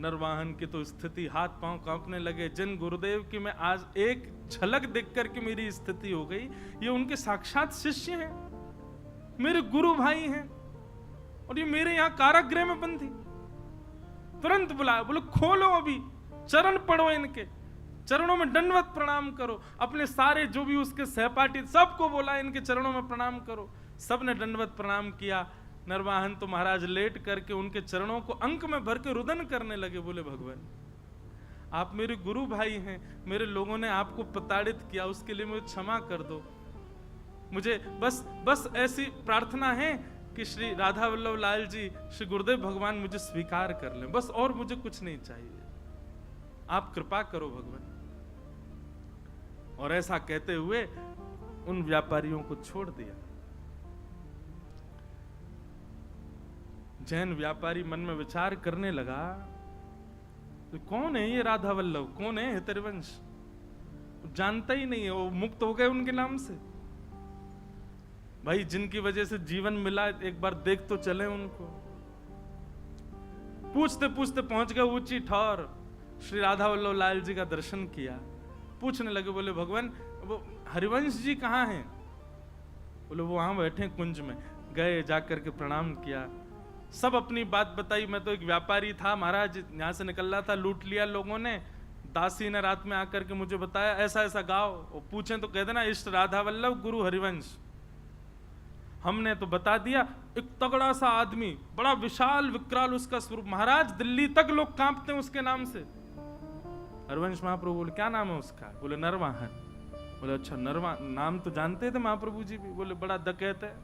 नरवाहन की तो स्थिति, हाथ पांव कांपने लगे। जिन गुरुदेव की मैं आज एक झलक देख करके मेरी स्थिति हो गई, ये उनके साक्षात शिष्य हैं, मेरे गुरु भाई हैं, और ये मेरे यहां कारागृह में बंदी। तुरंत बुलाया, बोलो खोलो, अभी चरण पढ़ो, इनके चरणों में दंडवत प्रणाम करो। अपने सारे जो भी उसके सहपाठी सबको बोला इनके चरणों में प्रणाम करो। सबने दंडवत प्रणाम किया। नरवाहन तो महाराज लेट करके उनके चरणों को अंक में भर के रुदन करने लगे। बोले भगवान, आप मेरे गुरु भाई हैं, मेरे लोगों ने आपको प्रताड़ित किया, उसके लिए मुझे क्षमा कर दो। मुझे बस ऐसी प्रार्थना है कि श्री राधा वल्लभ लाल जी, श्री गुरुदेव भगवान मुझे स्वीकार कर लें, बस, और मुझे कुछ नहीं चाहिए, आप कृपा करो भगवान। और ऐसा कहते हुए उन व्यापारियों को छोड़ दिया। जैन व्यापारी मन में विचार करने लगा, तो कौन है ये राधा वल्लभ, कौन है हितरिवंश? जानता ही नहीं है, वो मुक्त हो गए उनके नाम से। भाई जिनकी वजह से जीवन मिला, एक बार देख तो चले उनको। पूछते पूछते पहुंच गए ऊंची ठौर, श्री राधा वल्लभ लाल जी का दर्शन किया। पूछने लगे, बोले भगवान वो हरिवंश जी कहाँ हैं? बोले वो वहां बैठे कुंज में। गए, जाकर के प्रणाम किया, सब अपनी बात बताई। मैं तो एक व्यापारी था महाराज, यहां से निकल रहा था, लूट लिया लोगों ने। दासी ने रात में आकर के मुझे बताया ऐसा ऐसा गाओ, और पूछें तो कह देना इष्ट राधा वल्लभ गुरु हरिवंश। हमने तो बता दिया। एक तगड़ा सा आदमी, बड़ा विशाल विकराल उसका स्वरूप, महाराज दिल्ली तक लोग कांपते हैं उसके नाम से। हरिवंश महाप्रभु बोले क्या नाम है उसका? बोले नरवाहन। बोले अच्छा नरवाहन, नाम तो जानते थे महाप्रभु जी भी। बोले बड़ा डकैत है।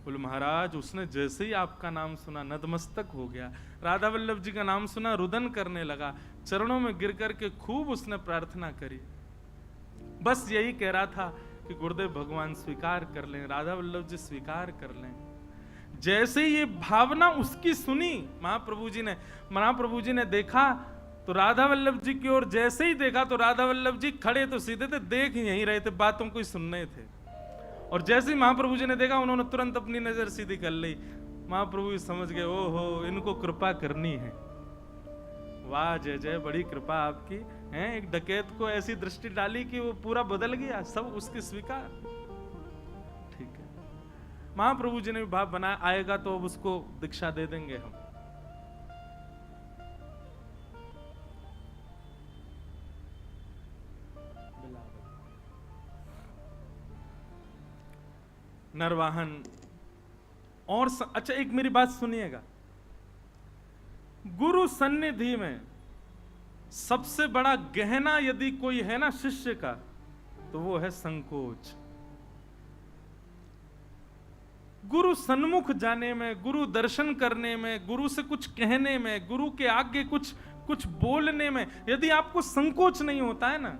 बोले महाराज उसने जैसे ही आपका नाम सुना नतमस्तक हो गया, राधा वल्लभ जी का नाम सुना रुदन करने लगा, चरणों में गिर करके खूब उसने प्रार्थना करी। बस यही कह रहा था कि गुरुदेव भगवान स्वीकार कर लें, राधा वल्लभ जी स्वीकार कर लें। जैसे ही ये भावना उसकी सुनी महाप्रभु जी ने देखा तो राधा वल्लभ जी की ओर जैसे ही देखा तो राधा वल्लभ जी खड़े तो सीधे थे, देख यहीं रहे थे, बातों को ही सुन रहे थे। और जैसे ही महाप्रभु जी ने देखा, उन्होंने तुरंत अपनी नजर सीधी कर ली। महाप्रभु जी समझ गए, ओहो इनको कृपा करनी है। वाह जय जय, बड़ी कृपा आपकी है। एक डकैत को ऐसी दृष्टि डाली कि वो पूरा बदल गया, सब उसकी स्वीकार। ठीक है, महाप्रभु जी ने भी भाव बनाया, आएगा तो अब उसको दीक्षा दे देंगे हम। नरवाहन और अच्छा एक मेरी बात सुनिएगा, गुरु सन्निधि में सबसे बड़ा गहना यदि कोई है ना शिष्य का, तो वो है संकोच। गुरु सन्मुख जाने में, गुरु दर्शन करने में, गुरु से कुछ कहने में, गुरु के आगे कुछ बोलने में यदि आपको संकोच नहीं होता है ना,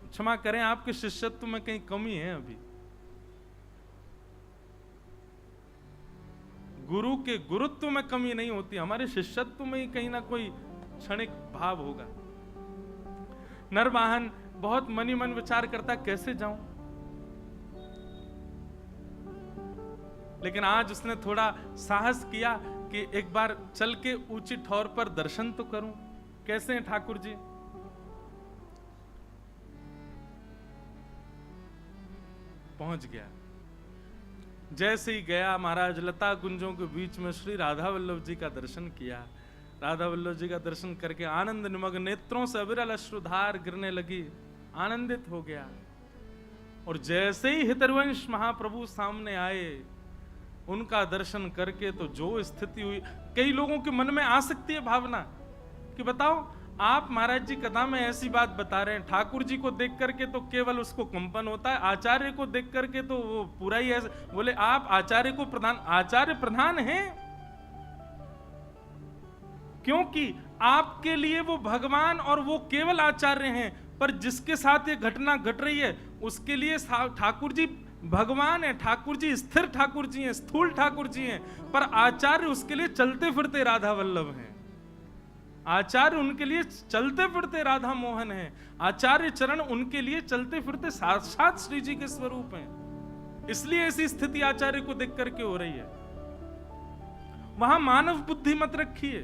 क्षमा करें आपके शिष्यत्व में कहीं कमी है अभी। गुरु के गुरुत्व में कमी नहीं होती, हमारे शिष्यत्व में ही कहीं ना कोई क्षणिक भाव होगा। नरवाहन बहुत मनी मन विचार करता कैसे जाऊं, लेकिन आज उसने थोड़ा साहस किया कि एक बार चल के ऊंची ठौर पर दर्शन तो करूं। कैसे हैं ठाकुर जी? पहुंच गया। जैसे ही गया महाराज, लता कुंजों के बीच में श्री राधा वल्लभ जी का दर्शन किया। राधा वल्लभ जी का दर्शन करके आनंद निमग्न नेत्रों से अविरल अश्रुधार गिरने लगी, आनंदित हो गया। और जैसे ही हितरवंश महाप्रभु सामने आए, उनका दर्शन करके तो जो स्थिति हुई, कई लोगों के मन में आ सकती है भावना कि बताओ आप महाराज जी कथा में ऐसी बात बता रहे हैं, ठाकुर जी को देख करके तो केवल उसको कंपन होता है, आचार्य को देख करके तो वो पूरा ही ऐसे। बोले आप आचार्य को आचार्य प्रधान हैं, क्योंकि आपके लिए वो भगवान और वो केवल आचार्य हैं, पर जिसके साथ ये घटना घट रही है उसके लिए ठाकुर जी भगवान है, ठाकुर जी स्थिर ठाकुर जी हैं, स्थूल ठाकुर जी हैं, पर आचार्य उसके लिए चलते फिरते राधा वल्लभ हैं। आचार्य उनके लिए चलते फिरते राधा मोहन है। आचार्य चरण उनके लिए चलते फिरते साक्षात श्री जी के स्वरूप हैं। इसलिए ऐसी स्थिति आचार्य को देख करके हो रही है। वहां मानव बुद्धि मत रखिए,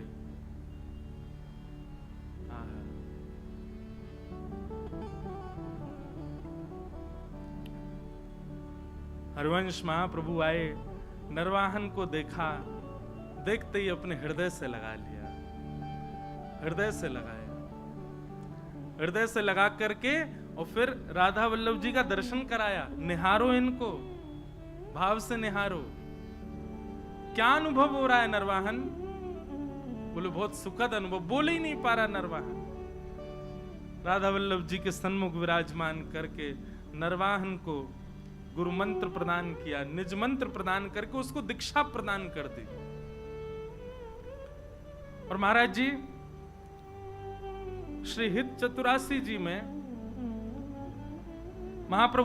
हरिवंश महाप्रभु आए, नरवाहन को देखा, देखते ही अपने हृदय से लगा लिया, हृदय से लगाया, हृदय से लगा करके और फिर राधा वल्लभ जी का दर्शन कराया। निहारो इनको, भाव से निहारो। क्या अनुभव हो रहा है नरवाहन? बोले बहुत सुखद अनुभव। बोल ही नहीं पा रहा नरवाहन। राधा वल्लभ जी के सन्मुख विराजमान करके नरवाहन को गुरु मंत्र प्रदान किया, निज मंत्र प्रदान करके उसको दीक्षा प्रदान कर दी। और महाराज जी श्री हित चतुरासी जी में महाप्रभु